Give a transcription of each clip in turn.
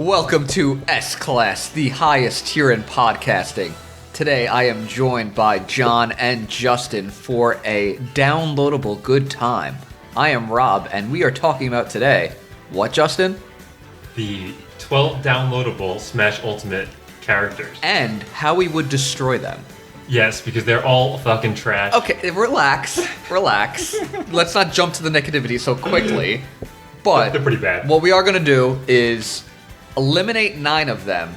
Welcome to S-Class, the highest tier in podcasting. Today I am joined by John and Justin for a downloadable good time. I am Rob, and we are talking about today, what, Justin? The 12 downloadable Smash Ultimate characters. And how we would destroy them. Yes, because they're all fucking trash. Okay, relax. Let's not jump to the negativity so quickly. But they're pretty bad. What we are going to do is eliminate 9 of them,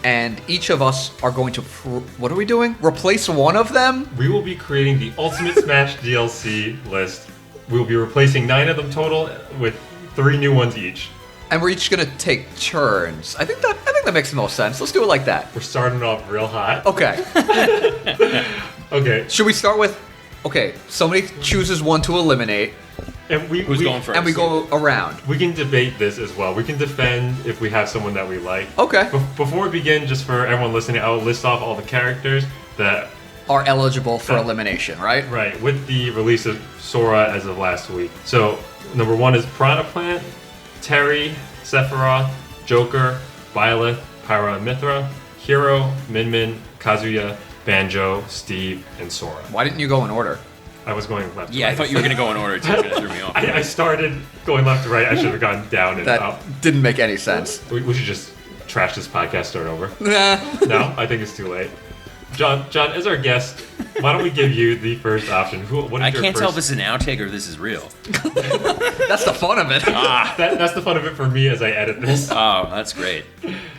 and each of us are going to... what are we doing? Replace one of them? We will be creating the Ultimate Smash DLC list. We will be replacing 9 of them total with 3 new ones each. And we're each going to take turns. I think that makes the most sense. Let's do it like that. We're starting off real hot. Okay. Okay. Should we start with... Okay, somebody chooses one to eliminate. And Who's going first? And we go around. We can debate this as well. We can defend if we have someone that we like. Okay. Before we begin, just for everyone listening, I will list off all the characters that are eligible for elimination, right? Right, with the release of Sora as of last week. So, number 1 is Piranha Plant, Terry, Sephiroth, Joker, Violet, Pyra and Mythra, Hero, Min Min, Kazuya, Banjo, Steve, and Sora. Why didn't you go in order? I was going left to Yeah, right. I thought you were going to go in order too. That threw me off. I started going left to right. I should have gone down and That up. didn't make any sense. We should just trash this podcast, start over. Nah. No, I think it's too late. John, as our guest, why don't we give you the first option? What is I your can't tell if first... this is an outtake or if this is real. That's the fun of it. That's the fun of it for me as I edit this. Oh, that's great.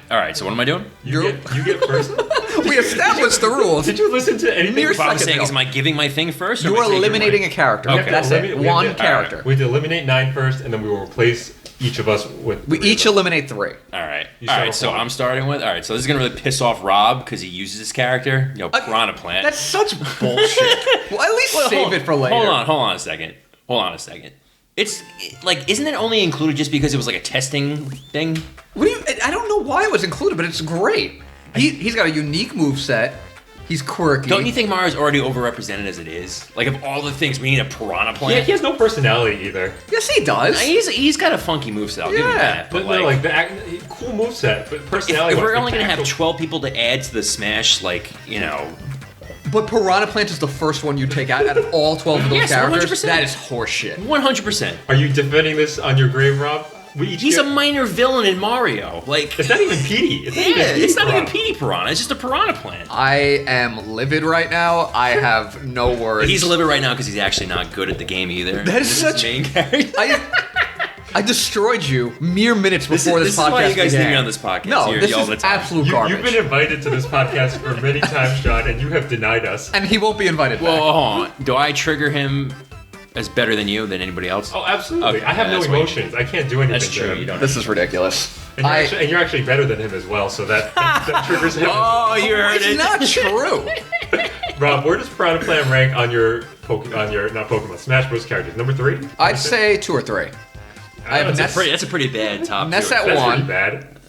All right, so what am I doing? You get first. We established the rules. Did you listen to anything? Mere What I'm second saying ago. is, am I giving my thing first? Or You am I are taking eliminating mine? a character. Okay. That's it. One character. We have to eliminate 9 first, and then we will replace each of us with... We 3 each of them. eliminate 3. All right. You All start right, with so one. I'm starting with... All right, so this is going to really piss off Rob because he uses his character. Piranha Plant. That's such bullshit. Well, at least save it for later. Hold on a second. Isn't it only included just because it was like a testing thing? What do you? I don't know why it was included, but it's great. He's got a unique moveset. He's quirky. Don't you think Mario's already overrepresented as it is? Like, of all the things, we need a Piranha Plant? Yeah, he has no personality either. Yes, he does. He's got a funky moveset, I'll give him that. But cool moveset, but personality... if we're only going to have 12 people to add to the Smash, But Piranha Plant is the first one you take out of all 12 of those Yes, characters. 100%. That is horseshit. 100%. Are you defending this on your grave, Rob? He's a minor villain in Mario. It's not even Petey. It's not even Petey Piranha. It's just a Piranha Plant. I am livid right now. I have no words. He's livid right now because he's actually not good at the game either. That is This such main character. I destroyed you mere minutes before this podcast This is why you guys began. need me on this podcast. No, You're this all the is time. absolute garbage. You've been invited to this podcast for many times, John, and you have denied us. And he won't be invited back. Well, hold on. Do I trigger him as better than you, than anybody else? Oh, absolutely. Okay, I have no that's why- emotions. I can't do anything That's to true. him. You don't. This is ridiculous. And you're actually better than him as well, so that triggers him. Oh, you heard It's it. not true. Rob, where does Piranha Plant rank on your not Pokemon Smash Bros. Characters? Number 3? I'd say 2 or 3. I have That's a pretty bad top Ness tier. at That's 1. pretty bad.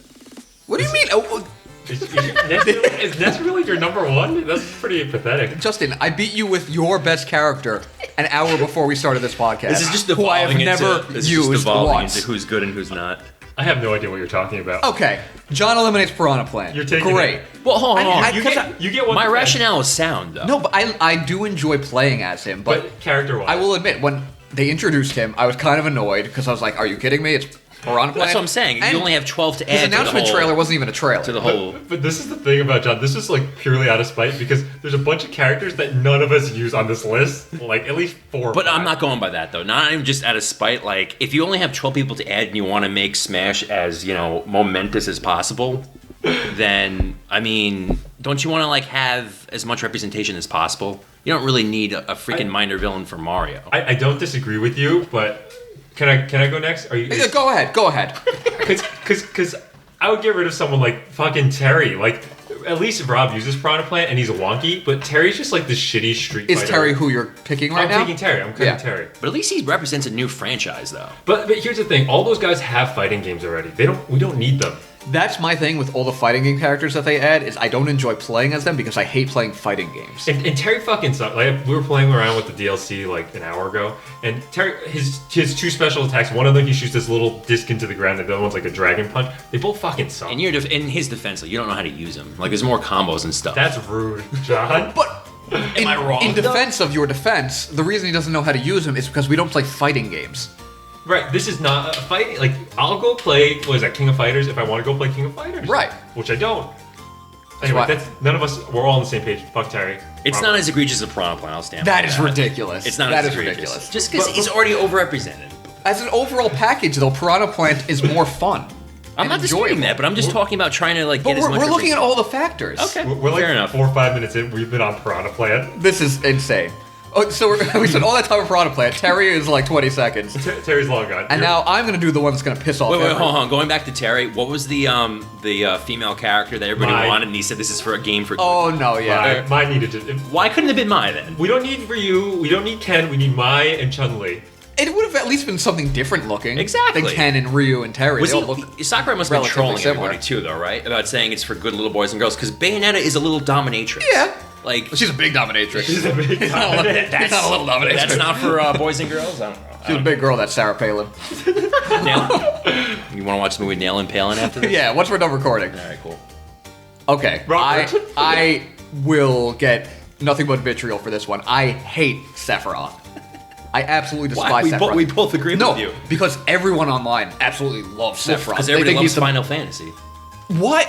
What do you mean? Oh, Is Ness really your number 1? That's pretty pathetic. Justin, I beat you with your best character an hour before we started this podcast. This is just who I have evolving never used once. into who's good and who's not. I have no idea what you're talking about. Okay, John eliminates Piranha Plant. You're taking great. it. Well, hold on. You get one. My defense, rationale is sound, though. No, but I do enjoy playing as him. but character-wise, I will admit, when they introduced him, I was kind of annoyed because I was like, "Are you kidding me? It's Piranha Plant." That's what I'm saying. And You only have 12 to his add to the announcement whole... trailer wasn't even a trailer. To the whole... But this is the thing about John. This is purely out of spite because there's a bunch of characters that none of us use on this list. At least 4. But or 5. I'm not going by that, though. Not even just out of spite. If you only have 12 people to add and you want to make Smash as, momentous as possible, then, don't you want to, have as much representation as possible? You don't really need a freaking minor villain for Mario. I don't disagree with you, but can I go next? Are you? Go ahead. Because I would get rid of someone like fucking Terry. At least Rob uses Piranha Plant and he's wonky, but Terry's just this shitty street Is fighter. Terry who you're picking right now? I'm taking Terry. I'm cutting Terry. But at least he represents a new franchise, though. But here's the thing: all those guys have fighting games already. We don't need them. That's my thing with all the fighting game characters that they add, is I don't enjoy playing as them because I hate playing fighting games. And Terry fucking sucks. Like, we were playing around with the DLC like an hour ago, and Terry, his 2 special attacks, one of them he shoots this little disc into the ground, and the other one's like a dragon punch. They both fucking suck. And in his defense, like, you don't know how to use them. Like, there's more combos and stuff. That's rude, John. But am I wrong? In defense of your defense, the reason he doesn't know how to use them is because we don't play fighting games. Right, this is not a fight. Like, I'll go play, what is that, King of Fighters, if I want to go play King of Fighters. Right. Which I don't. Anyway, none of us, we're all on the same page. Fuck Terry. It's not as egregious as Piranha Plant, I'll stand That by is ridiculous. It's not that as is egregious. ridiculous. Just because he's already overrepresented. As an overall package, though, Piranha Plant is more fun. I'm not disputing that, but I'm just talking about trying to like But get as much. we're looking at all the factors. Okay, We're like fair enough. 4 or 5 minutes in, we've been on Piranha Plant. This is insane. Oh, so we spent all that time with Piranha Plant. Terry is like 20 seconds. Terry's long gone. And now I'm going to do the one that's going to piss off Wait, everyone. hold on. Going back to Terry, what was the female character that everybody Mai. wanted, and he said this is for a game for. Oh, no, yeah. Mine needed to. Why couldn't it have been Mai then? We don't need Ryu, we don't need Ken, we need Mai and Chun-Li. It would have at least been something different looking. Exactly. Than Ken and Ryu and Terry. Was They all look Sakurai must have been relatively trolling similar. everybody too, though, right? About saying it's for good little boys and girls, because Bayonetta is a little dominatrix. Yeah. Like, She's a big dominatrix. She's a big He's not a little dominatrix. that's not for boys and girls? I don't know. She's a big girl, that's Sarah Palin. Nail? You want to watch the movie Nail and Palin after this? Yeah, once we're done recording. All right, cool. Okay, Robert. I will get nothing but vitriol for this one. I hate Sephiroth. I absolutely despise Why? Sephiroth. We both agree no, with you. because everyone online absolutely loves Sephiroth. Because They everybody think loves he's the- Final Fantasy. What?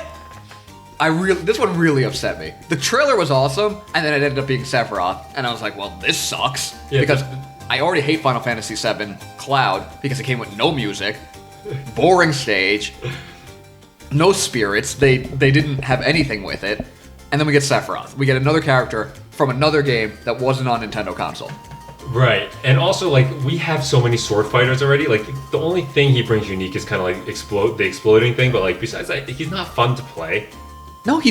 This one really upset me. The trailer was awesome, and then it ended up being Sephiroth, and I was like, well, this sucks. Yeah, because I already hate Final Fantasy VII Cloud, because it came with no music, boring stage, no spirits, they didn't have anything with it, and then we get Sephiroth. We get another character from another game that wasn't on Nintendo console. Right, and also like we have so many sword fighters already. Like the only thing he brings unique is kind of like the exploding thing. But like besides that, he's not fun to play. No,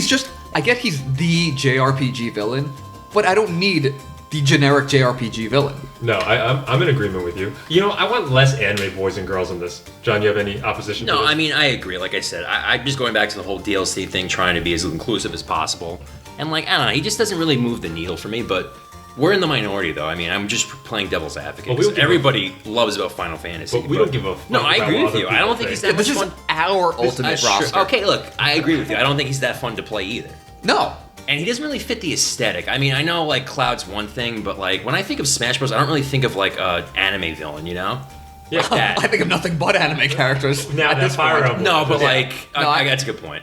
I get he's the JRPG villain, but I don't need the generic JRPG villain. No, I'm in agreement with you. You know, I want less anime boys and girls in this. John, you have any opposition? No, to this? I mean, I agree. Like I said, I'm just going back to the whole DLC thing, trying to be as inclusive as possible. And like, I don't know, he just doesn't really move the needle for me, but we're in the minority, though. I mean, I'm just playing devil's advocate. Well, we don't give everybody loves about Final Fantasy. But we don't give a fuck No, I about agree what with you. other I don't people think he's think. that This much is fun. our ultimate roster. Okay, look, I agree with you. I don't think he's that fun to play either. No. And he doesn't really fit the aesthetic. I mean, I know like Cloud's one thing, but like when I think of Smash Bros, I don't really think of like an anime villain, you know? Yeah. Like that. I think of nothing but anime characters. Now at that this Fire point. Emblem. No, but Yeah. like, No, I that's a good point.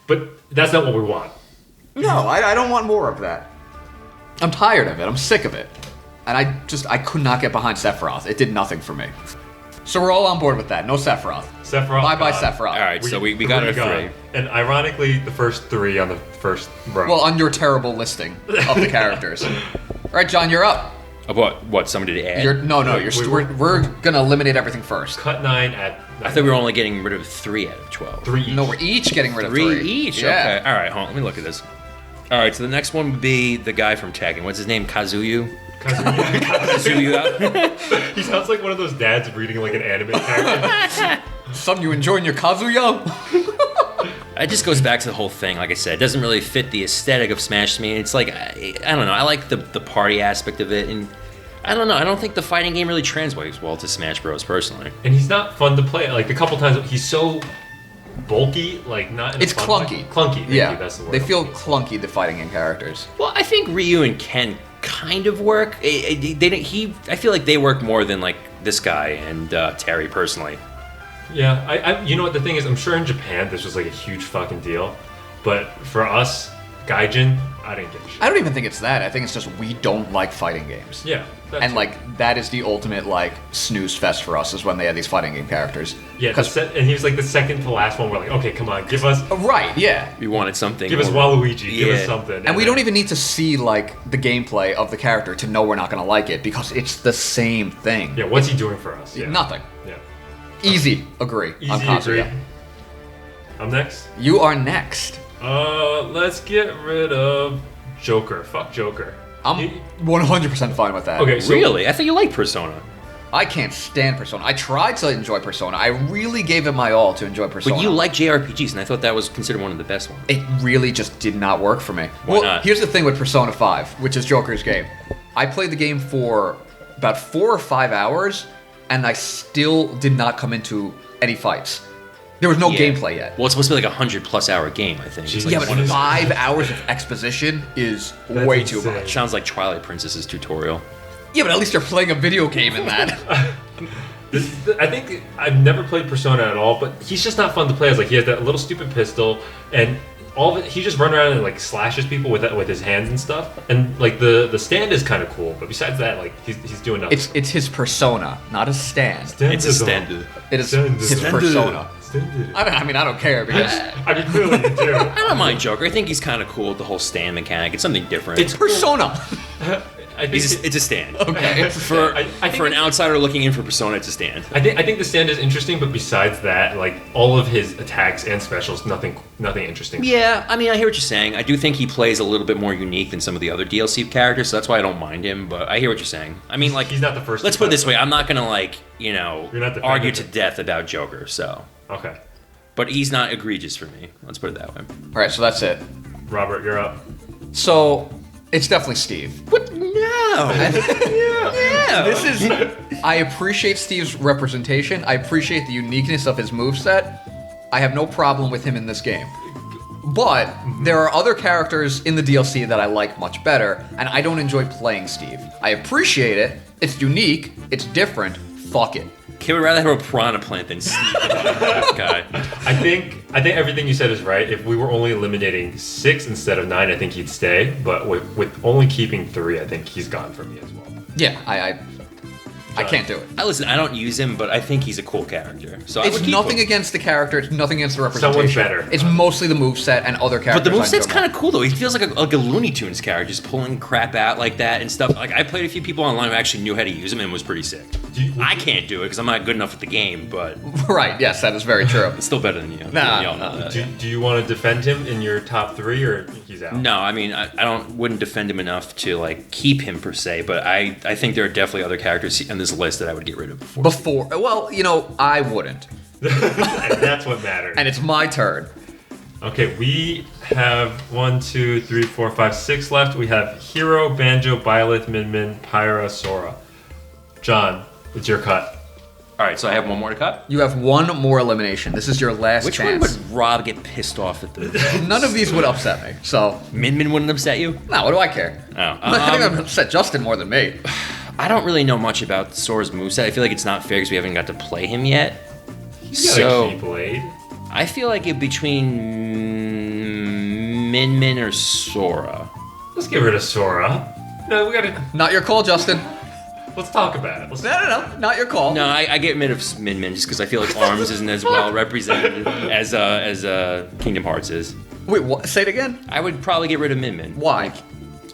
But that's not what we want. No, I don't want more of that. I'm tired of it. I'm sick of it. And I could not get behind Sephiroth. It did nothing for me. So we're all on board with that. No Sephiroth. Sephiroth. Bye-bye, gone. Sephiroth. All right, so we got we're a gone. 3. And ironically, the first 3 on the first row. Well, on your terrible listing of the characters. All right, John, you're up. What? Somebody to add? We're gonna eliminate everything first. Cut 9 at. I thought we were only getting rid of 3 out of 12. 3 each. No, we're each getting rid of 3 three. each. Yeah. Okay. All right. Hold on. Let me look at this. All right. So the next one would be the guy from Tekken. What's his name? Kazuyu. Kazuya. He sounds like one of those dads reading like an anime character. Son, you enjoying your Kazuya? It just goes back to the whole thing. Like I said, it doesn't really fit the aesthetic of Smash to me. It's like I don't know. I like the party aspect of it, and I don't know. I don't think the fighting game really translates well to Smash Bros. Personally. And he's not fun to play. Like a couple times, he's so bulky. Like not. In a It's fun clunky. way. Clunky. Thank Yeah, you, that's the word. they feel clunky, the fighting game characters. Well, I think Ryu and Ken kind of work. I feel like they work more than like this guy and Terry personally. Yeah, I you know what the thing is? I'm sure in Japan this was like a huge fucking deal, but for us, Gaijin, I didn't give a shit. I don't even think it's that. I think it's just we don't like fighting games. Yeah, that's And it. like that is the ultimate like snooze fest for us is when they had these fighting game characters. Yeah, and he was like the second to last one. We're like, okay, come on, give us Right, yeah. We wanted something. Give us more- Waluigi, give us Yeah. something. And we don't even need to see like the gameplay of the character to know we're not gonna like it because it's the same thing. Yeah, what's he doing for us? Yeah. Nothing. Yeah. Easy. Agree. on Easy Kazuya. agree. I'm next. You are next. Let's get rid of Joker. Fuck Joker. I'm 100% fine with that. Okay, so Really? I thought you liked Persona. I can't stand Persona. I tried to enjoy Persona. I really gave it my all to enjoy Persona. But you like JRPGs, and I thought that was considered one of the best ones. It really just did not work for me. Why not? Here's the thing with Persona 5, which is Joker's game. I played the game for about 4 or 5 hours, and I still did not come into any fights. There was no gameplay yet. Well, it's supposed to be like a 100+ hour game, I think. It's Yeah, like but 5 hours of exposition is way too insane. much. sounds like Twilight Princess's tutorial. Yeah, but at least you're playing a video game in that. I think I've never played Persona at all, but he's just not fun to play as. Like, he has that little stupid pistol, and all of it, he just runs around and like slashes people with his hands and stuff. And like the stand is kind of cool, but besides that, like he's doing nothing. It's his persona, not his stand. It's a standard. It is his persona. I mean, I don't care because I mean, clearly you do. I don't mind Joker. I think he's kind of cool with the whole stand mechanic. It's something different. it's persona. I think It's a stand. Okay. For I think an outsider looking in for Persona, it's a stand. I think the stand is interesting, but besides that, like all of his attacks and specials, nothing interesting. Yeah, I mean, I hear what you're saying. I do think he plays a little bit more unique than some of the other DLC characters, so that's why I don't mind him. But I hear what you're saying. I mean, like He's not the first. Let's put it this way: I'm not gonna like You're not defending argue to him. death about Joker. So, Okay, but he's not egregious for me. Let's put it that way. All right, so that's it. Robert, you're up. So it's definitely Steve. What? No. Yeah. This is. I appreciate Steve's representation. I appreciate the uniqueness of his moveset. I have no problem with him in this game. But there are other characters in the DLC that I like much better, and I don't enjoy playing Steve. I appreciate it. It's unique. It's different. Fuck it. Can we rather have a piranha plant than Steve? Guy. I think everything you said is right. If we were only eliminating 6 instead of 9, I think he'd stay. But with only keeping 3, I think he's gone for me as well. Yeah, I can't do it. Listen, I don't use him, but I think he's a cool character. So I It's would keep nothing him. against the character. It's nothing against the representation. Someone better. It's mostly the moveset and other characters. But the I moveset's enjoy kind more. of cool though. He feels like a Looney Tunes character, just pulling crap out like that and stuff. Like I played a few people online who actually knew how to use him and was pretty sick. I can't do it because I'm not good enough at the game, but Right, yes, that is very true. it's still better than you. Nah, Y'all know that. Do you want to defend him in your top 3, or he's out? No, I mean wouldn't defend him enough to like keep him per se, but I think there are definitely other characters on this list that I would get rid of before. Well, I wouldn't. And that's what matters. And it's my turn. Okay, we have 1, 2, 3, 4, 5, 6 left. We have Hero, Banjo, Byleth, Min Min, Pyra, Sora. John, it's your cut. All right, so I have one more to cut. You have one more elimination. This is your last Which one chance. would Rob get pissed off at? None of these would upset me. So, Min Min wouldn't upset you? no, what do I care? Oh, I think I'm upset Justin more than me. I don't really know much about Sora's moveset. I feel like it's not fair because we haven't got to play him yet. He's got So- a Keyblade. I feel like it'd between Min Min or Sora. Let's get rid of Sora. No, we gotta. Not your call, Justin. Let's talk about it. No. Not your call. No, I get rid of Min Min just because I feel like Arms isn't as well represented as Kingdom Hearts is. Wait, what? Say it again? I would probably get rid of Min Min. Why?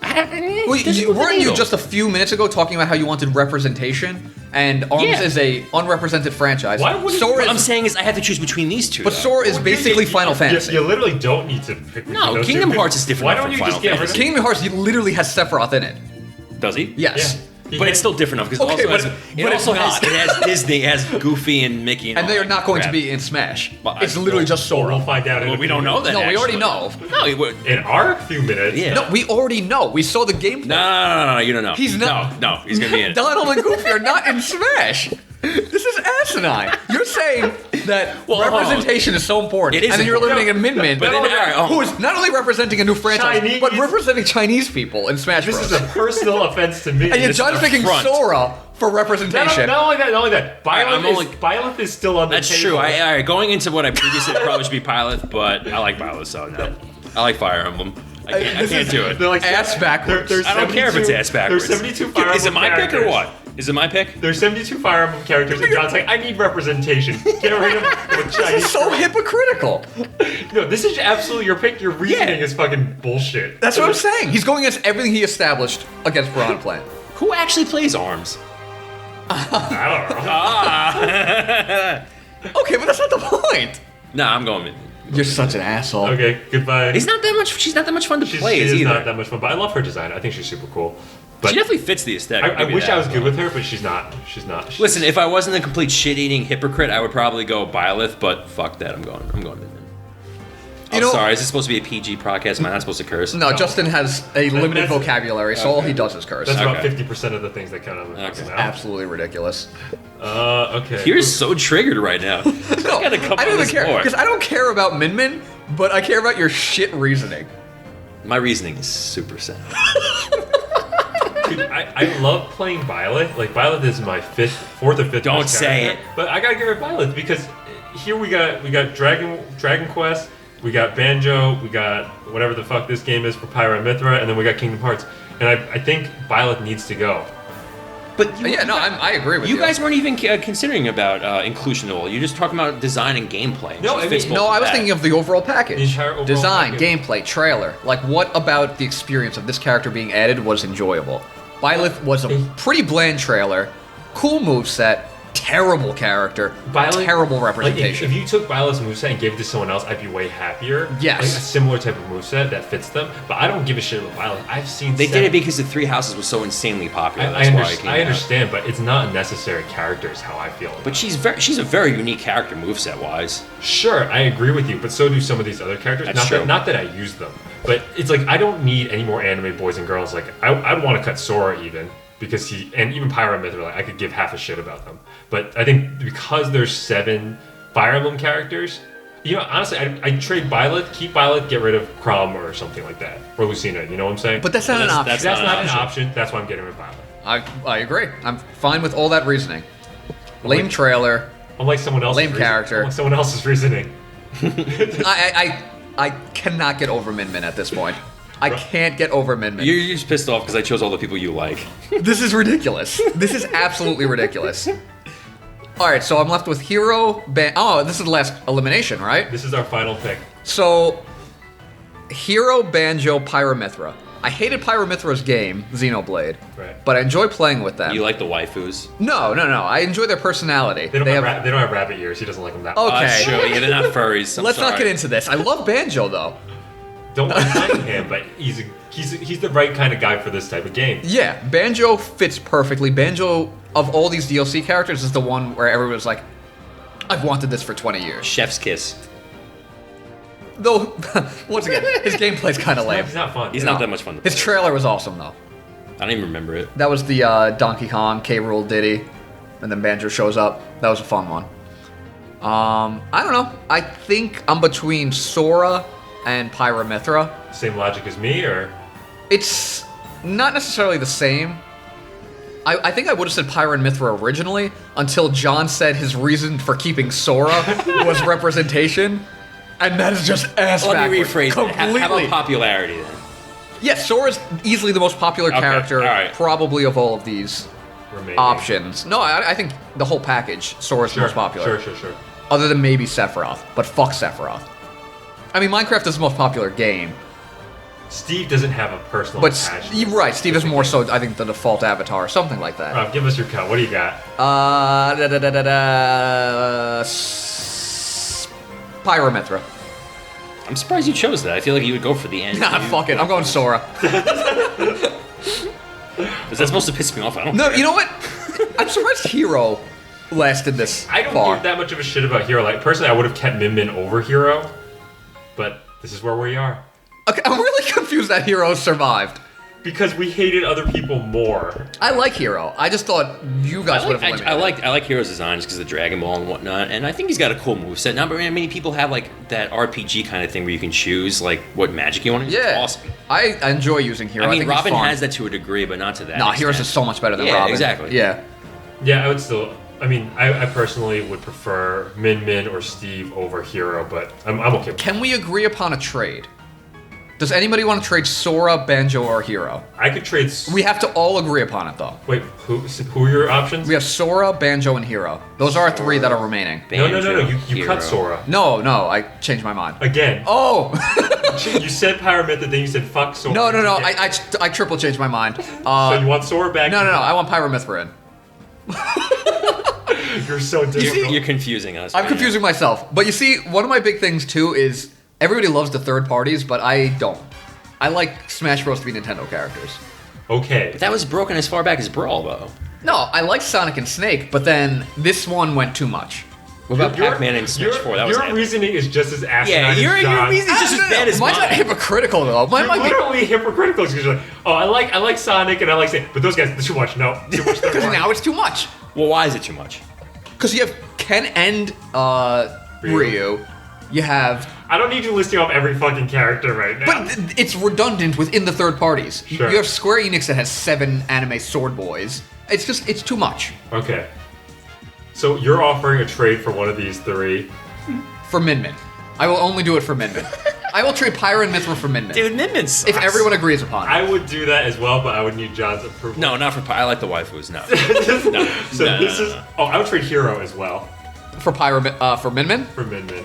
Wait, weren't you just a few minutes ago talking about how you wanted representation? And Arms Yeah. is a unrepresented franchise. Why wouldn't Sora What is, I'm saying is I have to choose between these two. but though. Sora is basically Final Fantasy. You literally don't need to pick between No, those Kingdom two. Hearts is different Why from don't you Final just get rid of Fantasy. Kingdom Hearts literally has Sephiroth in it. Does he? Yes. Yeah. But it's still different enough because Okay, it also but has, it's not. it has Disney, it has Goofy and Mickey, and And all they are that not going to crap. be in Smash. But It's literally just We'll Sora. find out. Well, we don't know that. No, we already actually. know. No, it would. In our few minutes. Yeah. No, we already know. We saw the gameplay. No, you don't know. He's not. No, he's gonna be in it. Donald and Goofy are not in Smash. This is asinine. You're saying that Well, hold on. representation is so important, It is and then you're important. eliminating Min Min, But then, all right, hold on. who is not only representing a new franchise, Chinese. but representing Chinese people in Smash This Bros. is a personal offense to me. And yet This John's is a picking front. Sora for representation. Not only that. I'm only- Byleth is still on the That's table. true. All right, going into what I previously said probably should be Pilot, but I like Pilot, so no. I like Fire Emblem. I can't do it. They're like Ass backwards. There's I don't care if it's 72 ass backwards. There's 72 Fire Emblem Is it my pick or characters. what? Is it my pick? There's 72 Fire Emblem characters, and John's like, I need representation. Get rid of the This Chinese. is so hypocritical. No, this is absolutely your pick. Your reasoning is fucking bullshit. That's what I'm saying. He's going against everything he established against Piranha Plant. Who actually plays Arms? I Okay, but that's not the point. Nah, I'm going Min. You're such an asshole. don't know. Okay, goodbye. She's not that much fun to She's, play she as is either. not that much fun, but I love her design. I think she's super cool. But she definitely fits the aesthetic. I wish I was good with her, but she's not. Listen, if I wasn't a complete shit-eating hypocrite, I would probably go Byleth, but fuck that, I'm going Min-Min. Sorry, is this supposed to be a PG podcast? Am I not supposed to curse? No, Justin has a limited vocabulary, so all he does is curse. That's about 50% of the things that count on the It's absolutely ridiculous. Okay. You're so triggered right now. No, I don't even care, because I don't care about Min-Min, but I care about your shit reasoning. My reasoning is super sound. Dude, I love playing Byleth. Like, Byleth is my fourth or fifth. Don't say character. But I gotta give it Byleth because here we got Dragon Quest, we got Banjo, we got whatever the fuck this game is for Pyra and Mithra, and then we got Kingdom Hearts. And I think Byleth needs to go. But I agree with you. You guys weren't even considering about inclusion at all. You're just talking about design and gameplay. No, I was thinking of the overall package. The entire overall design, package. gameplay, trailer. Like, what about the experience of this character being added was enjoyable? Byleth was a pretty bland trailer, cool moveset, terrible character, terrible representation. Like if you took Byleth's moveset and gave it to someone else, I'd be way happier. Yes. Like a similar type of moveset that fits them. But I don't give a shit about Byleth. I've seen They did it because the Three Houses was so insanely popular. I understand, but it's not a necessary character is how I feel. But she's a very unique character moveset wise. Sure, I agree with you, but so do some of these other characters. That's true. Not that I use them, but it's like I don't need any more anime boys and girls. Like I'd want to cut Sora even. Because and even Pyra and Mithra, like, I could give half a shit about them. But I think because there's 7 Fire Emblem characters, honestly, I'd trade Byleth, keep Byleth, get rid of Chrom or something like that. Or Lucina, you know what I'm saying? But that's not an option. That's not an option. That's why I'm getting rid of Byleth. I agree. I'm fine with all that reasoning. Lame trailer. Unlike someone else's lame character. Unlike someone else's reasoning. I cannot get over Min-Min at this point. I can't get over Min-Min. You're just pissed off because I chose all the people you like. This is ridiculous. This is absolutely ridiculous. Alright, so I'm left with Hero, this is the last elimination, right? This is our final pick. So, Hero, Banjo, Pyra, Mithra. I hated Pyra Mithra's game, Xenoblade. Right. But I enjoy playing with them. You like the waifus? No. I enjoy their personality. They don't have rabbit ears. He doesn't like them that much. Okay. Sure, yeah, they're not furries. Let's not get into this. I love Banjo, though. Don't mind him, but he's the right kind of guy for this type of game. Yeah, Banjo fits perfectly. Banjo, of all these DLC characters, is the one where everyone's like, I've wanted this for 20 years. Chef's kiss. Though, once again, his gameplay's kind of lame. He's not fun. He's not that much fun to play. His trailer was awesome, though. I don't even remember it. That was the Donkey Kong, K. Rool Diddy, and then Banjo shows up. That was a fun one. I don't know. I think I'm between Sora and Pyra Mithra. Same logic as me, or? It's not necessarily the same. I think I would have said Pyra and Mithra originally until John said his reason for keeping Sora was representation, and that is just ass Let me backwards. rephrase that. Completely. How about popularity then? Yeah, Sora's easily the most popular character, all right. probably of all of these Remaining options. No, I think the whole package, Sora's the most popular. Sure. Other than maybe Sephiroth, but fuck Sephiroth. I mean, Minecraft is the most popular game. Steve doesn't have a personal But passion. you're right, Steve is more so, I think, the default avatar, something like that. Rob, give us your cut. What do you got? Pyra Mithra. I'm surprised you chose that. I feel like you would go for the end. Nah, fuck it, I'm going Sora. Is that supposed to piss me off? I don't No, care. you know what? I'm surprised Hero lasted this I don't far. give that much of a shit about Hero. Like, personally, I would have kept Min-Min over Hero, but this is where we are. Okay, I'm really confused that Hero survived. Because we hated other people more. I like Hero. I just thought you guys would have eliminated. I like Hero's design just because of the Dragon Ball and whatnot, and I think he's got a cool moveset. Not very many people have like that RPG kind of thing where you can choose like what magic you want to use. Yeah, It's awesome. I enjoy using Hero. I mean, think he's Robin fun. has that to a degree, but not to that. Nah, extent. Hero's just so much better than Yeah, Robin. exactly. Yeah. Yeah, I would still. I mean, I personally would prefer Min-Min or Steve over Hero, but I'm okay with Can we agree upon a trade? Does anybody want to trade Sora, Banjo, or Hero? I could trade. We have to all agree upon it, though. Wait, who are your options? We have Sora, Banjo, and Hero. Those are our 3 that are remaining. No. You Hero. cut Sora. No, I changed my mind. Again. Oh! You said Pyramid, then you said fuck Sora. No. I triple changed my mind. So you want Sora back? No. I want Pyra Mithra in. You're so difficult. You're confusing us. I'm right confusing myself. But you see, one of my big things, too, is everybody loves the third parties, but I don't. I like Smash Bros. to be Nintendo characters. okay. But that was broken as far back as Brawl, though. No, I like Sonic and Snake, but then this one went too much. What about Pac-Man and Smash 4? That was your reasoning is just as asinine Yeah, as your John's. reasoning's just as bad as Mine's mine. not hypocritical though. Mine You're might be literally hypocritical because you're like, oh, I like Sonic and I like Snake, but those guys, they're too much. No, too much. because now it's too much. Well, why is it too much? Because you have Ken and Ryu. You have, I don't need you listing off every fucking character right now. but it's redundant within the third parties. Sure. You have Square Enix that has 7 anime sword boys. It's too much Okay. So you're offering a trade for one of these 3. for Min Min. I will only do it for Min Min. I will trade Pyra and Mithra for Min Min. Dude, Min Min sucks. If everyone agrees upon it. I would do that as well, but I would need John's approval. No, not for I like the waifus. No. So this is. Oh, I would trade Hero as well For for Min Min, for Min Min.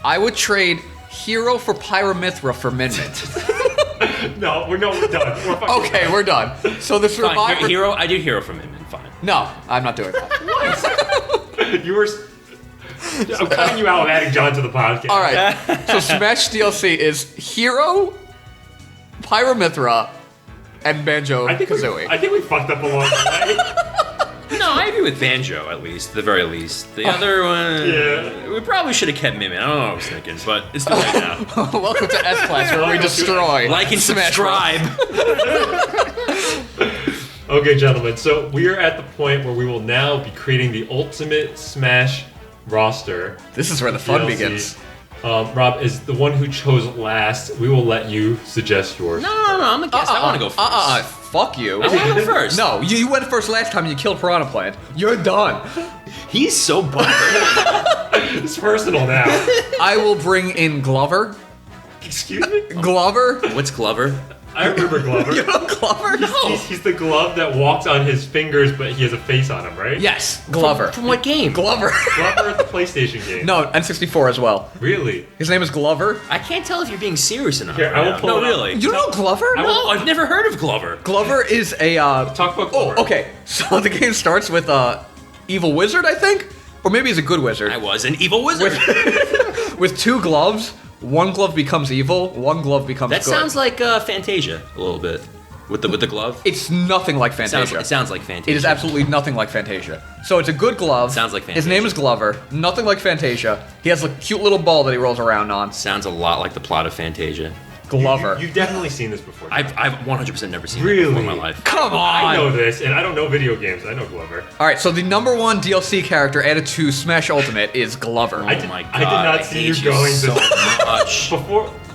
I would trade Hero for Pyra Mithra for Min Min. No, we're done. We're fucking Okay, we're done. So the Fine, survivor. Hero. I do Hero for Min Min. Fine. No, I'm not doing that. You were. I'm cutting you out of adding John to the podcast. All right. So Smash DLC is Hero, Pyra Mithra, and Banjo I think Kazooie. we fucked up along the way. No, I agree with Banjo at least, the very least. The other one, Yeah. we probably should have kept Min Min. I don't know what I was thinking, but it's too late now. Welcome to S Class, where we destroy. Like and Smash Bros. subscribe. Okay, gentlemen. So we are at the point where we will now be creating the ultimate Smash roster. This is where the fun DLC. begins. Rob is the one who chose last. We will let you suggest yours. No, I'm a guest. I want to go first. Fuck you. I want to go first. No, you went first last time and you killed Piranha Plant. You're done. He's so butthurt. It's personal now. I will bring in Glover. Excuse me? Glover? What's Glover? I remember Glover. You know Glover? He's the glove that walks on his fingers, but he has a face on him, right? Yes, Glover. From what game? Glover. Glover at the PlayStation game. No, N64 as well. Really? His name is Glover. I can't tell if you're being serious enough. Here, I will pull no, it up. really. You don't know Glover? No, I've never heard of Glover. Glover is a Talk about Glover. Oh, okay. So the game starts with evil wizard, I think, or maybe he's a good wizard. I was an evil wizard. With 2 gloves. One glove becomes evil. One glove becomes That good. sounds like Fantasia a little bit with the glove. It's nothing like Fantasia. It sounds like Fantasia. It is absolutely nothing like Fantasia. So it's a good glove. Sounds like His Fantasia. name is Glover. Nothing like Fantasia. He has a cute little ball that he rolls around on. Sounds a lot like the plot of Fantasia. Glover. You've definitely seen this before. John. I've 100% never seen Really? that before in my life. Come on. I know this, and I don't know video games. I know Glover. All right, so the number 1 DLC character added to Smash Ultimate is Glover. Oh I did- my god! I did not see hate you going so this- much.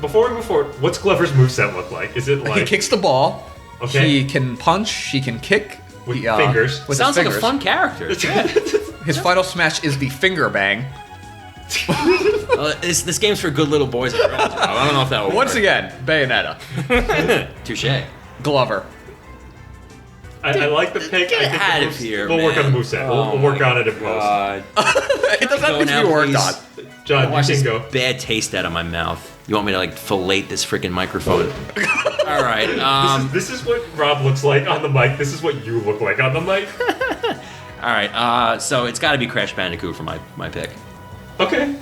Before we move forward, what's Glover's moveset look like? Is it He like kicks the ball. Okay. He can punch. He can kick. With he, fingers? With his Sounds like a fingers. fun character. His final smash is the finger bang. This game's for good little boys and girls. I don't know if that will Once work. again, Bayonetta. Touche. Glover. I like the pick. Get I think out the of moves- here, We'll work on the man. moveset. Oh We'll work my on it in post. God. It doesn't Go have to now, be worked please. on. John, Watch you this can go. bad taste out of my mouth. You want me to like fillet this freaking microphone? All right. This is what Rob looks like on the mic. This is what you look like on the mic. All right. So it's got to be Crash Bandicoot for my pick. Okay.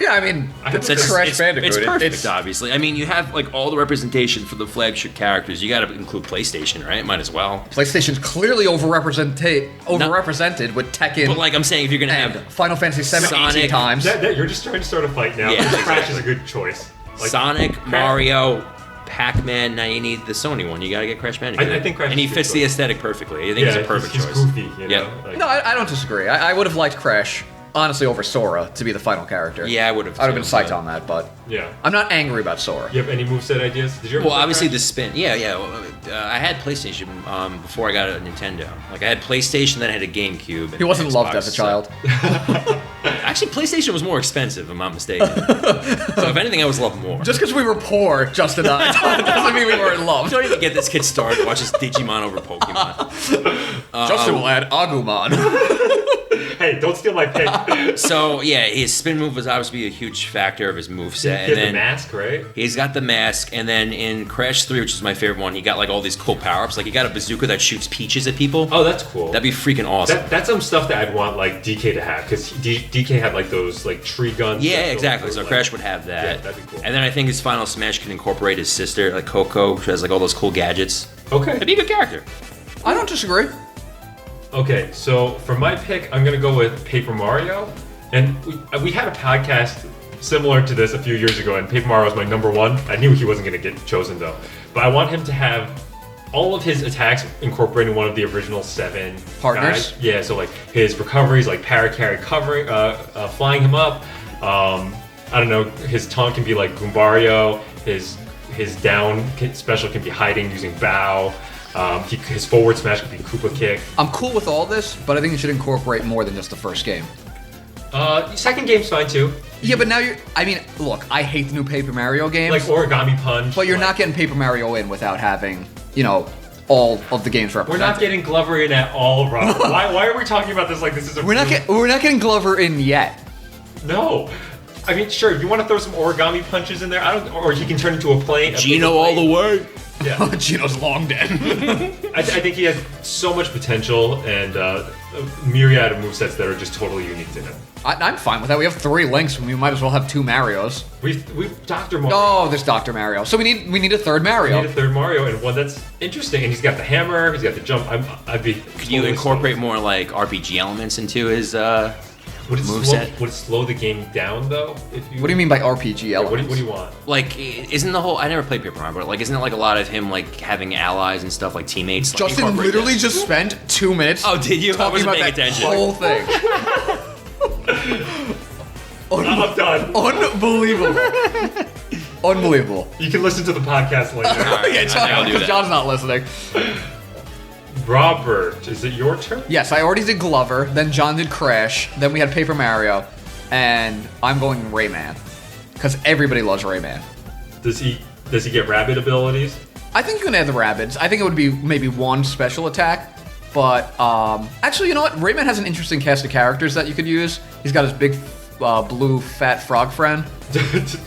Yeah, I mean, it's It's- Crash Bandicoot. It's perfect, It's obviously. I mean, you have like all the representation for the flagship characters. You got to include PlayStation, right? Might as well. PlayStation's clearly overrepresented with Tekken But like I'm saying, if you're gonna and have Final Fantasy VII 18 Sonic. times. You're just trying to start a fight now. Yeah, Crash exactly. is a good choice. Like, Sonic, Mario, Pac-Man, now you need the Sony one. You got to get Crash Bandicoot. I think Crash and he is a fits good the choice. aesthetic perfectly. I think yeah, he's a perfect he's choice. goofy, you know? Yep. Like, No, I don't disagree. I would have liked Crash, honestly, over Sora to be the final character. Yeah, I would have. I would have been psyched too, on that, but yeah. I'm not angry about Sora. You have any moveset ideas? Did you ever Well, play obviously Crash? the spin. Yeah. I had PlayStation before I got a Nintendo. Like I had PlayStation, then I had a GameCube. He wasn't loved as a child. Actually, PlayStation was more expensive, if I'm not mistaken. So if anything, I was loved more. Just because we were poor, Justin and I, doesn't mean we weren't loved. Don't even get this kid started. Watch his Digimon over Pokemon. Justin will add Agumon. Hey, don't steal my pick. So yeah, his spin move was obviously a huge factor of his moveset. He And had the then mask, right? he's got the mask, and then in Crash 3, which is my favorite one, he got like all these cool power-ups. Like he got a bazooka that shoots peaches at people. Oh, that's cool. That'd be freaking awesome. That's some stuff that I'd want like DK to have because DK had like those like tree guns. Yeah, that go exactly. through, So like- Crash would have that. Yeah, that'd be cool. And then I think his final smash can incorporate his sister, like Coco, who has like all those cool gadgets. Okay. It'd be a good character. I don't disagree. Okay, so for my pick, I'm gonna go with Paper Mario. And we had a podcast similar to this a few years ago, and Paper Mario was my number one. I knew he wasn't gonna get chosen though. But I want him to have all of his attacks incorporating one of the original 7 Partners? guys. Yeah, so like his recoveries, like para-carry covering, flying him up. I don't know, his taunt can be like Goombario. His down special can be hiding using Bow. His forward smash can be Koopa Kick. I'm cool with all this, but I think it should incorporate more than just the first game. Second game's fine too. Yeah, but now look, I hate the new Paper Mario games. Like Origami Punch. But you're not getting Paper Mario in without having, all of the games represented. We're not getting Glover in at all, Rob. why are we talking about this like this is a... We're not getting Glover in yet. No. I mean, sure, you want to throw some Origami Punches in there? Or he can turn into a plane. Gino all the way. Yeah. Gino's long dead. I think he has so much potential and a myriad of movesets that are just totally unique to him. I'm fine with that. We have 3 Links, we might as well have 2 Marios. We've Dr. Mario. Oh, there's Dr. Mario. So we need a third Mario. We need a third Mario, and one that's interesting. And he's got the hammer, he's got the jump. Could you incorporate more like RPG elements into his moveset? Would it slow the game down though? What do you mean by RPG elements? What do you want? Like, isn't the whole... I never played Paper Mario, but like, isn't it like a lot of him like having allies and stuff, like teammates? Like, Justin literally just spent 2 minutes. Oh, did you? I Talking wasn't about paying that attention. whole thing. I'm done. Unbelievable. Unbelievable. You can listen to the podcast later. Alright, Yeah, I think I'll do that. John's not listening. Robert, is it your turn? Yes, I already did Glover, then John did Crash, then we had Paper Mario, and I'm going Rayman. Because everybody loves Rayman. Does he get rabbit abilities? I think you can add the rabbits. I think it would be maybe 1 special attack. But, actually, you know what? Rayman has an interesting cast of characters that you could use. He's got his big, blue, fat frog friend.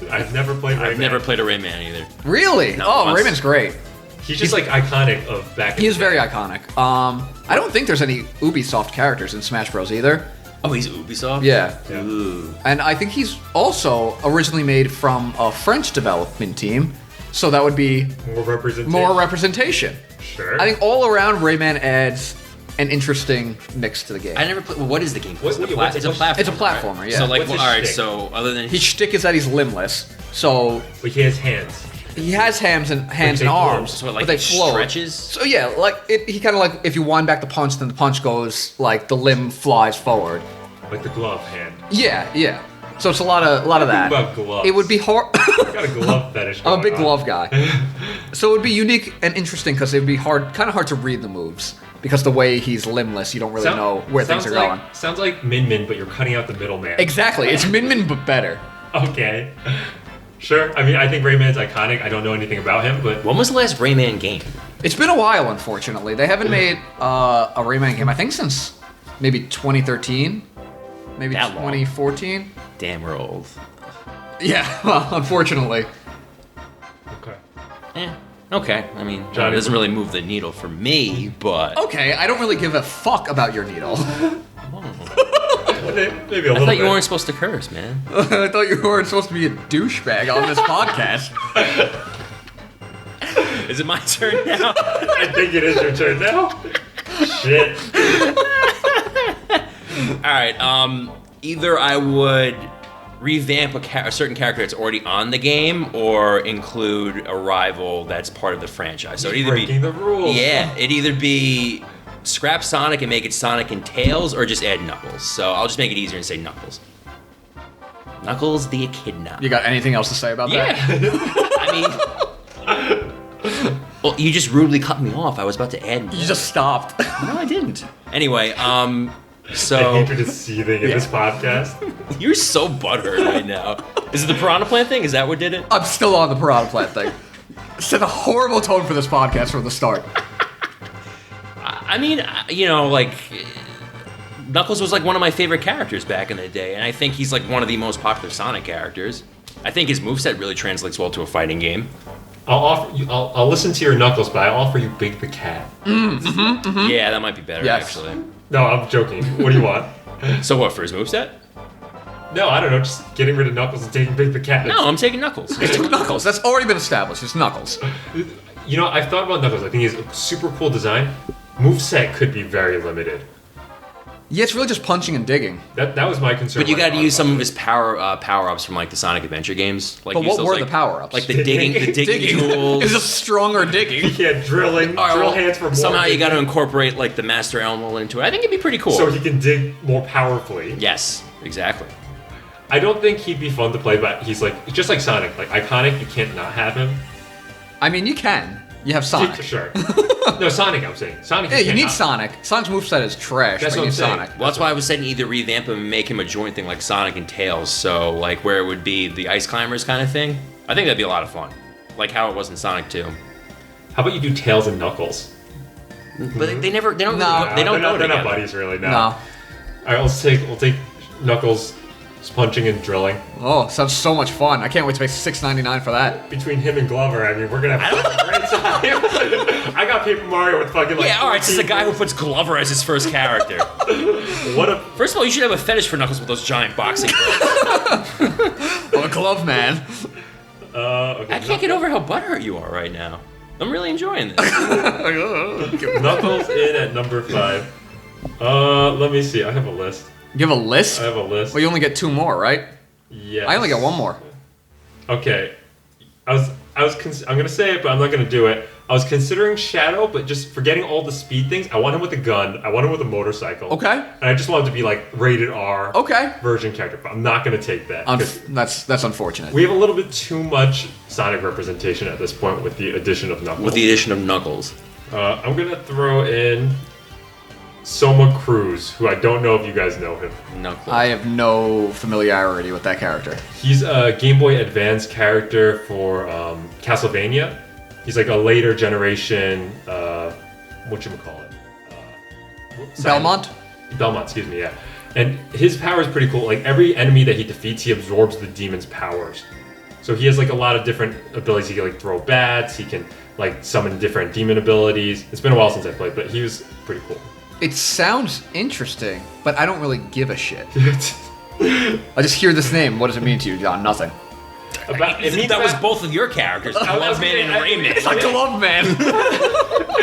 I've never played Rayman. I've never played a Rayman either. Really? No, Oh, once. Rayman's great. He's just like iconic of back. He is very iconic. I don't think there's any Ubisoft characters in Smash Bros. Either. Oh, he's Ubisoft? Yeah. Ooh. And I think he's also originally made from a French development team, so that would be more representation. representation. Sure. I think all around Rayman adds an interesting mix to the game. I never played... Well, what is the game? What's It's the- a what's- platformer. It's a platformer, right? yeah. So, like, What's his alright, shtick? so other than... His shtick is that he's limbless, so But he has hands. he has hands and they and float. arms, So it, like, but they float. stretches? So yeah, like he kind of like if you wind back the punch, then the punch goes like the limb flies forward. Like the glove hand. Yeah. So it's a lot of that. About gloves. It would be hard. Got a glove fetish. I'm a big going glove on. guy. So it would be unique and interesting because it would be kind of hard to read the moves because the way he's limbless, you don't really know where things are going. Sounds like Min Min, but you're cutting out the middleman. Exactly, it's Min Min but better. Okay. Sure. I mean, I think Rayman's iconic. I don't know anything about him, but When was the last Rayman game? It's been a while, unfortunately. They haven't made a Rayman game, I think, since maybe 2013, maybe That long. 2014. Damn, we're old. Yeah, well, unfortunately. okay. Okay. I mean, Johnny- it doesn't really move the needle for me, but... Okay, I don't really give a fuck about your needle. Maybe a I little thought you bit. weren't supposed to curse, man. I thought you weren't supposed to be a douchebag on this podcast. Is it my turn now? I think it is your turn now. Shit. Alright, either I would revamp a certain character that's already on the game or include a rival that's part of the franchise. So it'd either Breaking the rules. Yeah, it'd either be scrap Sonic and make it Sonic and Tails or just add Knuckles. So I'll just make it easier and say Knuckles. Knuckles the Echidna. You got anything else to say about Yeah. that? I mean... Well, you just rudely cut me off. I was about to add... You just stopped. No, I didn't. Anyway, The so... hatred is seething in this podcast. You're so butthurt right now. Is it the Piranha Plant thing? Is that what did it? I'm still on the Piranha Plant thing. Set a horrible tone for this podcast from the start. I mean, you know, like... Knuckles was like one of my favorite characters back in the day, and I think he's like one of the most popular Sonic characters. I think his moveset really translates well to a fighting game. I'll listen to your Knuckles, but I'll offer you Big the Cat. Yeah, that might be better, Yes. actually. No, I'm joking. What do you want? So what, for his moveset? No, I don't know. Just getting rid of Knuckles and taking Big the Cat. No, I'm taking Knuckles. It's Knuckles. That's already been established. It's Knuckles. You know, I've thought about Knuckles. I think he's a super cool design. Moveset could be very limited. Yeah, it's really just punching and digging. That was my concern. But you got to use some of his power-ups from like the Sonic Adventure games. Like, But use what those, were like, the power-ups? Like the digging tools. It's a stronger digging. Yeah, drilling. All right, drill well, hands for more. somehow you digging, got to incorporate like the Master Emerald into it. I think it'd be pretty cool. so he can dig more powerfully. Yes, exactly. I don't think he'd be fun to play, but he's like just like Sonic, like iconic. You can't not have him. I mean, you can. You have Sonic. Sure. No, Sonic. I'm saying Sonic. Yeah, you can't need not. Sonic. Sonic's moveset is trash. That's but what you I'm need saying. Sonic. Well, that's why I was saying either revamp him and make him a joint thing like Sonic and Tails. So like where it would be the Ice Climbers kind of thing. I think that'd be a lot of fun, like how it was in Sonic 2. How about you do Tails and Knuckles? But they don't No. go They're not together. buddies really. No. No. All right, we'll take Knuckles punching and drilling. Oh, sounds so much fun. I can't wait to pay $6.99 for that. Between him and Glover, I mean, we're gonna have a great time. I got Paper Mario with fucking like. Yeah, all right. It's the 14 guy who puts Glover as his first character. What a First of all, you should have a fetish for Knuckles with those giant boxing gloves. I'm a glove man. okay. I can't get over how butthurt you are right now. I'm really enjoying this. Knuckles in at number 5. Let me see. I have a list. You have a list? I have a list. Well, you only get 2 more, right? Yes. I only get 1 more. Okay. I'm gonna say it, but I'm not gonna do it. I was considering Shadow, but just forgetting all the speed things. I want him with a gun. I want him with a motorcycle. Okay. And I just want him to be like rated R. Okay. Version character, but I'm not gonna take that. 'cause That's unfortunate. we have a little bit too much Sonic representation at this point with the addition of Knuckles. With the addition of Knuckles. I'm gonna throw in Soma Cruz, who I don't know if you guys know him. Knuckles. I have no familiarity with that character. He's a Game Boy Advance character for Castlevania. He's like a later generation, whatchamacallit? Belmont? Belmont, excuse me, yeah. And his power is pretty cool. Like every enemy that he defeats, he absorbs the demon's powers. So he has like a lot of different abilities. He can like throw bats, he can like summon different demon abilities. It's been a while since I played, but he was pretty cool. It sounds interesting, but I don't really give a shit. I just hear this name. What does it mean to you, John? Nothing. It means that was about- both of your characters, Glove Man and Rayman. It's a glove man.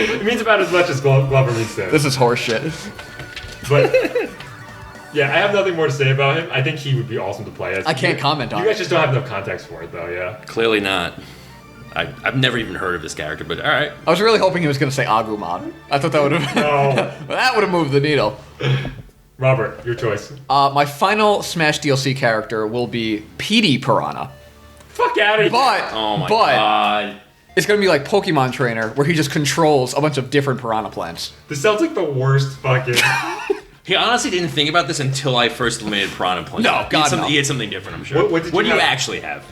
It means about as much as Glover means to him. This is horseshit. But yeah, I have nothing more to say about him. I think he would be awesome to play as. I can't comment on You guys it. just don't have enough context for it, though. Yeah. Clearly not. I've never even heard of this character, but all right. I was really hoping he was going to say Agumon. I thought that would have No. that would have moved the needle. Robert, your choice. My final Smash DLC character will be Petey Piranha. Fuck out of here. But Oh my but god. it's going to be like Pokemon Trainer, where he just controls a bunch of different piranha plants. This sounds like the worst fucking. He honestly didn't think about this until I first eliminated Piranha Plant. No, God, no. He had something different, I'm sure. What did do you you have? actually have?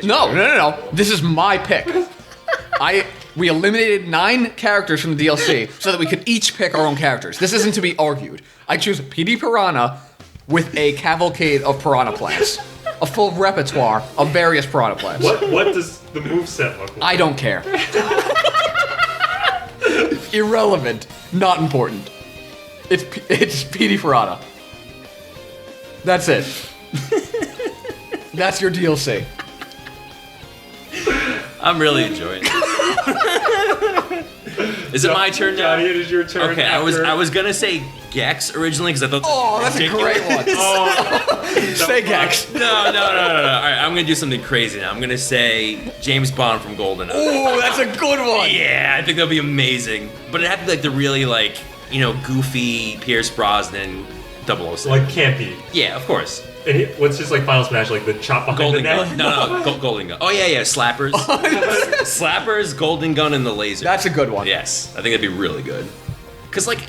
No. This is my pick. We eliminated 9 characters from the DLC so that we could each pick our own characters. This isn't to be argued. I choose Petey Piranha with a cavalcade of piranha plants. A full repertoire of various piranha plants. What does the moveset look like? I don't care. Irrelevant. Not important. It's Petey Piranha. That's it. That's your DLC. I'm really enjoying it. Is it my turn now? Johnny, it is your turn. Okay, after- I was gonna say Gex originally because I thought. Oh, that's a great one. Oh, Say Gex. No. All right, I'm gonna do something crazy now. I'm gonna say James Bond from GoldenEye. Oh, that's a good one. Yeah, I think that'll be amazing. But it had to be like the really like goofy Pierce Brosnan 007. like campy. Yeah, of course. And what's his like final smash? Like the chop behind Golden the neck? gun. No, Golden gun. Oh yeah, slappers. Slappers, Golden gun, and the laser. That's a good one. Yes, I think that'd be really good. Cause like,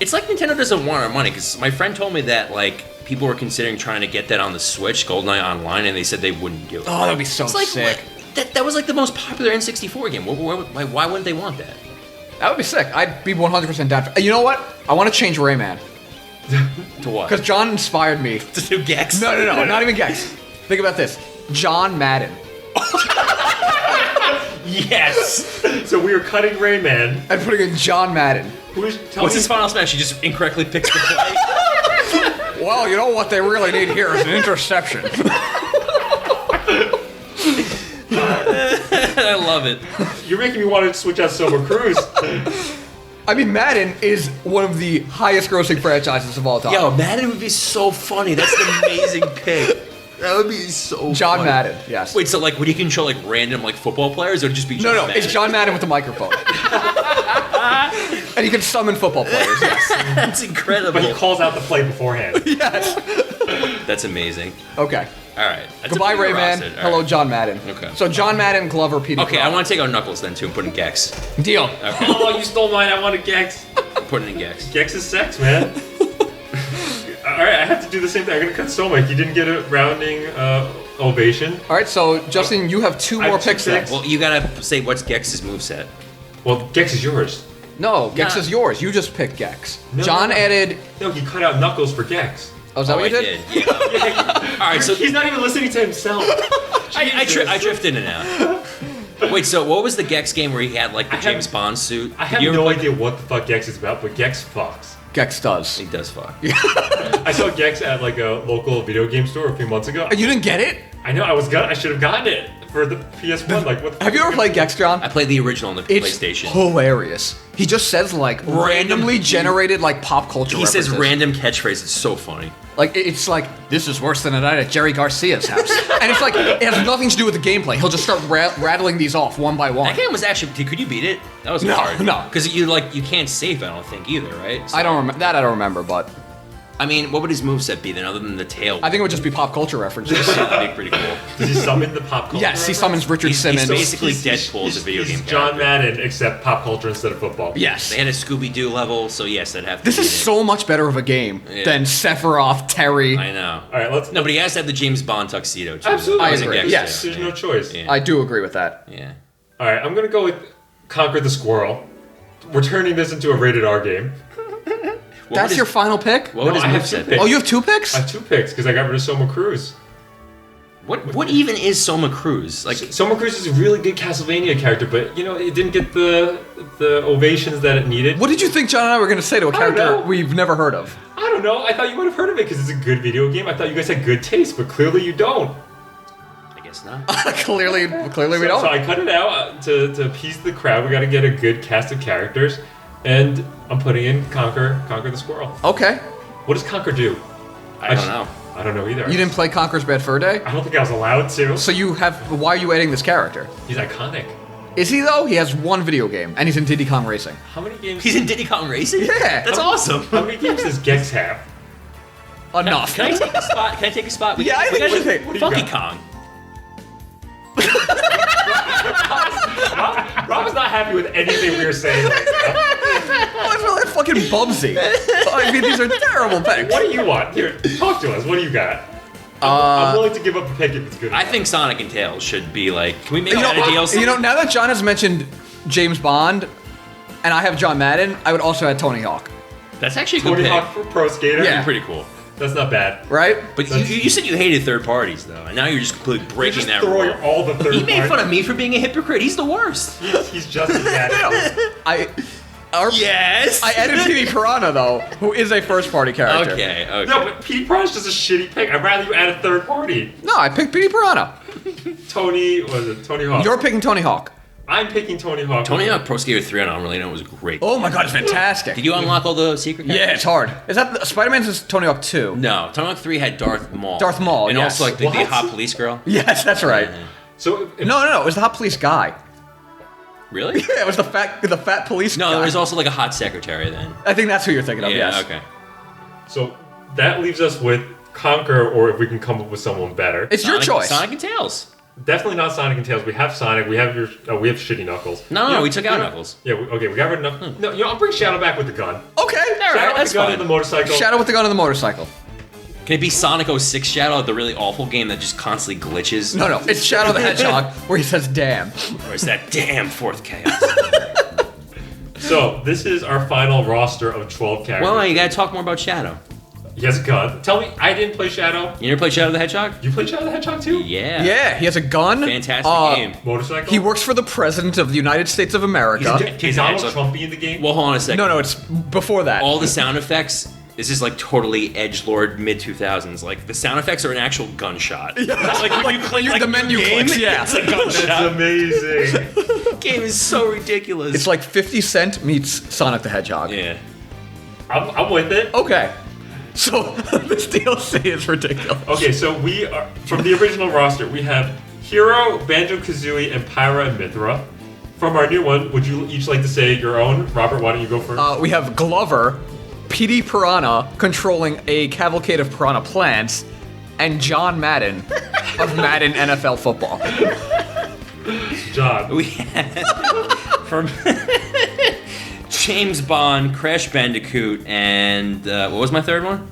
it's like Nintendo doesn't want our money. Cause my friend told me that like people were considering trying to get that on the Switch, GoldenEye Online, and they said they wouldn't do it. Oh, that'd be so It's like, sick. That was like the most popular N64 game. Why wouldn't they want that? That would be sick. I'd be 100% down for. You know what? I want to change Rayman. To what? Because John inspired me. To do Gex? No, not even Gex. Think about this. John Madden. Yes. So we were cutting Rayman. And putting in John Madden. What's his final smash? He just incorrectly picks the play. Well, you know what they really need here is an interception. I love it. You're making me want to switch out Soma Cruz. I mean, Madden is one of the highest grossing franchises of all time. Yo, Madden would be so funny. That's an amazing pick. That would be so John funny. Madden, yes. Wait, so like, would you control like random like football players, or just be John No, Madden? it's John Madden with a microphone. And he can summon football players, yes. That's incredible. But he calls out the play beforehand. Yes. That's amazing. Okay. All right. That's Goodbye, a pretty good Rayman. roster. All Hello, right. John Madden. Okay. So John Madden, Glover, Petey. Okay, I want to take out Knuckles then too and put in Gex. Deal. Okay. Oh, you stole mine. I wanted Gex. I'm putting in Gex. Gex is sex, man. Alright, I have to do the same thing. I'm gonna cut Soma. He didn't get a rounding ovation. All right, so Justin, you have two I have more two picks picks. then. Well, you gotta say what's Gex's moveset. Well, Gex is yours. No, Gex Nah. is yours. You just picked Gex. No, John no, no. added. No, he cut out Knuckles for Gex. Oh, is that Oh, what you I did? did. Yeah. All right, so He's not even listening to himself. I drifted in and out. Wait, so what was the Gex game where he had like the James Bond suit? I have no idea what the fuck Gex is about, but Gex fucks. Gex does. He does fuck. I saw Gex at like a local video game store a few months ago. You didn't get it? I know I should have gotten it for the PS1. Like, what? The Have you ever played Gex, John? I played the original on the It's PlayStation. hilarious. He just says like randomly generated like pop culture. He says references. random catchphrases. It's so funny. Like it's like this is worse than a night at Jerry Garcia's house, and it's like it has nothing to do with the gameplay. He'll just start rattling these off one by one. That game was actually. Could you beat it? That was No, hard. no. Because you can't save. I don't think either, right? So, I don't remember that. I don't remember, but I mean, what would his moveset be then, other than the tail? I think it would just be pop culture references. that'd be pretty cool. Does he summon the pop culture? Yes, he summons Richard He's Simmons. basically Deadpool as a video he's game John character. Madden, except pop culture instead of football. Yes. They had a Scooby-Doo level, so yes, that'd have to This be is it. so much better of a game Yeah. than Sephiroth, Terry. I know. All right, let's. No, but he has to have the James Bond tuxedo too. Absolutely. That was I a agree. Gex Yes. too. There's no choice. Yeah. I do agree with that. Yeah. All right, I'm gonna go with Conquer the Squirrel. We're turning this into a rated R game. What That's would your his, final pick? What would No, his I have two moveset be? picks. Oh, you have two picks? I have two picks because I got rid of Soma Cruz. What even is Soma Cruz? Like, Soma Cruz is a really good Castlevania character, but you know it didn't get the ovations that it needed. What did you think John and I were going to say to a don't character know. we've never heard of? I don't know. I thought you would have heard of it because it's a good video game. I thought you guys had good taste, but clearly you don't. I guess not. clearly we So don't. I cut it out to appease the crowd. We got to get a good cast of characters, and I'm putting in Conquer the Squirrel. Okay. What does Conquer do? I don't know. I don't know either. You didn't play Conker's Bad Fur Day? I don't think I was allowed to. So you have. Why are you adding this character? He's iconic. Is he though? He has one video game, and he's in Diddy Kong Racing. How many games? He's in Diddy Kong Racing? Yeah. That's awesome. How many games does Gex have? Enough. Can I take a spot? Can I take a spot? Yeah, I think you should take- what do you Funky got? Kong. Rob is not happy with anything we were saying right now. What's all that fucking Bubsy? I mean, these are terrible picks. What do you want? Here, talk to us. What do you got? I'm willing to give up a pick if it's good. I enough. think Sonic and Tails should be like. Can we make You that a know, DLC? you know, now that John has mentioned James Bond, and I have John Madden, I would also add Tony Hawk. That's actually a good Tony pick. Hawk for Pro Skater. Yeah. Pretty cool. That's not bad. Right? But you said you hated third parties though, and now you're just completely You're breaking just that throwing rule. all the third He made fun party- of me for being a hypocrite. He's the worst. He's just as bad. Yes. I added Petey Piranha though, who is a first-party character. Okay. Okay. No, but Pete Price is just a shitty pick. I'd rather you add a third party. No, I picked Petey Piranha. Tony Hawk? You're picking Tony Hawk. I'm picking Tony Hawk. Tony Hawk Pro Skater 3 on Unreal Engine was great. Oh my god, it's fantastic. Did you unlock all the secret characters? Yeah, it's hard. Is that Spider-Man's is Tony Hawk 2? No, Tony Hawk 3 had Darth Maul. Darth Maul, and yes. also like the What? hot police girl. Yes, that's right. So if, No, it was the hot police guy. Really? Yeah, it was the fat police guy. No, there's also like a hot secretary then. I think that's who you're thinking of, Yeah. yes. Okay. so that leaves us with Conquer, or if we can come up with someone better. It's your choice. Sonic and Tails. Definitely not Sonic and Tails. We have Sonic. We have we have Shitty Knuckles. No, we took out Knuckles. Yeah, we got rid of Knuckles. No, I'll bring Shadow back with the gun. Okay. All Shadow right, with that's the gun fine. and the motorcycle. Shadow with the gun on the motorcycle. Can it be Sonic 06 Shadow, the really awful game that just constantly glitches? No, it's Shadow the Hedgehog where he says damn. Or is that damn fourth chaos? So this is our final roster of 12 characters. Well, you gotta talk more about Shadow. He has a gun. Tell me, I didn't play Shadow. You never played Shadow the Hedgehog? You played Shadow the Hedgehog too? Yeah. Yeah, he has a gun. Fantastic game. Motorcycle. He works for the President of the United States of America. Is Donald He's- Trump in the game? Well, hold on a second. No, it's before that. All the sound effects This is like totally edgelord mid 2000s. Like the sound effects are an actual gunshot. Yeah. Like when you play like the menu game, clicks, yeah. it's a gunshot. That's amazing. Game is so ridiculous. It's like 50 Cent meets Sonic the Hedgehog. yeah. I'm with it. Okay. So this DLC is ridiculous. Okay, so we are from the original roster. We have Hero, Banjo-Kazooie, and Pyra and Mithra. From our new one, would you each like to say your own? Robert, why don't you go first? We have Glover, PD Piranha controlling a cavalcade of piranha plants, and John Madden of Madden NFL Football. John. We had from James Bond, Crash Bandicoot, and what was my third one?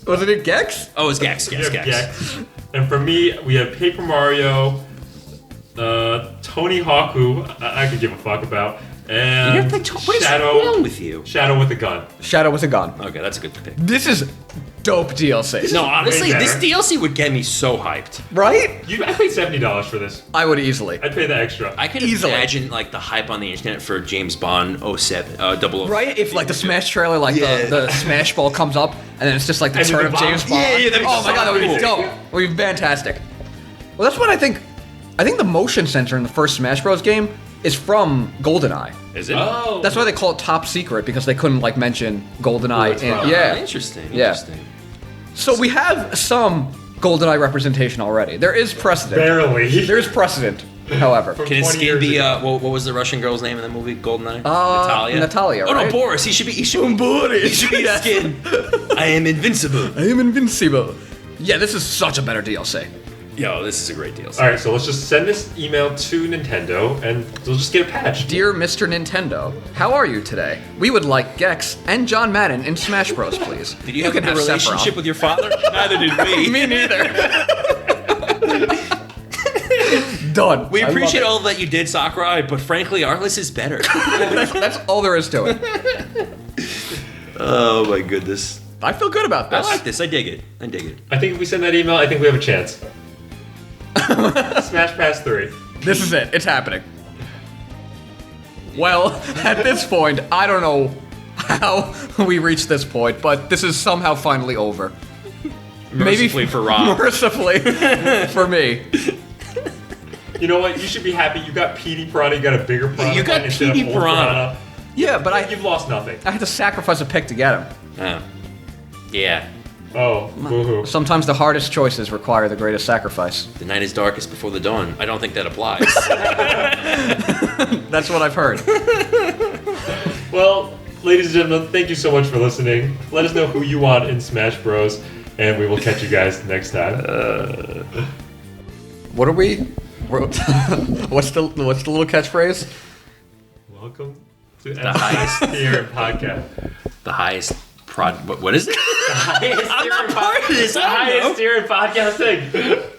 Wasn't it Gex? Oh, it was Gex. We have Gex. And for me, we have Paper Mario, Tony Hawk, who I could give a fuck about, and What is wrong with you? Shadow with a gun. Shadow with a gun. Okay, that's a good pick. This is dope DLC. No, honestly, better. this DLC would get me so hyped. Right? I paid $70 for this. I would easily. I'd pay the extra. I can Easily. imagine like the hype on the internet for James Bond 07, 00. Right? If like the Smash trailer, like the Smash Ball comes up, and then it's just like the And turn the of bomb. James Bond. Yeah, that'd be oh my so god, that would be cool. dope. It would be fantastic. Well, that's what I think. I think the motion sensor in the first Smash Bros. Game is from GoldenEye. Is it? Oh. That's why they call it top secret, because they couldn't like mention GoldenEye. that's in, right. yeah. Interesting. Yeah. Interesting. So we have some GoldenEye representation already. There is precedent. Barely. There is precedent, however. From Can his 20 skin years be ago. what was the Russian girl's name in the movie Goldeneye? Natalia. Natalia, Oh no, right? Boris. He should be his skin. I am invincible. I am invincible. Yeah, this is such a better DLC. Yo, this is a great deal. All right, so let's just send this email to Nintendo, and they'll just get a patch. Dear Mr. Nintendo, how are you today? We would like Gex and John Madden in Smash Bros, please. Did you have a relationship with your father? Neither did we. Me neither. Done. We I love appreciate it. all that you did, Sakurai, but frankly, our list is better. That's all there is to it. Oh my goodness. I feel good about I this. like this. I dig it. I dig it. I think if we send that email, I think we have a chance. Smash Pass 3. This is it. It's happening. Well, at this point, I don't know how we reached this point, but this is somehow finally over. Mercifully for Rob. Mercifully for me. You know what? You should be happy. You got PD Piranha. You got a bigger piranha. You got instead of PD old Piranha. Yeah, but You've lost nothing. I had to sacrifice a pick to get him. Oh. Yeah. Oh, boo-hoo. Sometimes the hardest choices require the greatest sacrifice. The night is darkest before the dawn. I don't think that applies. That's what I've heard. Well, ladies and gentlemen, thank you so much for listening. Let us know who you want in Smash Bros, and we will catch you guys next time. What are we? What's the little catchphrase? Welcome to The highest tier podcast. The highest what is it? Highest I'm tier not in part of this. The I don't know. highest tier in podcasting.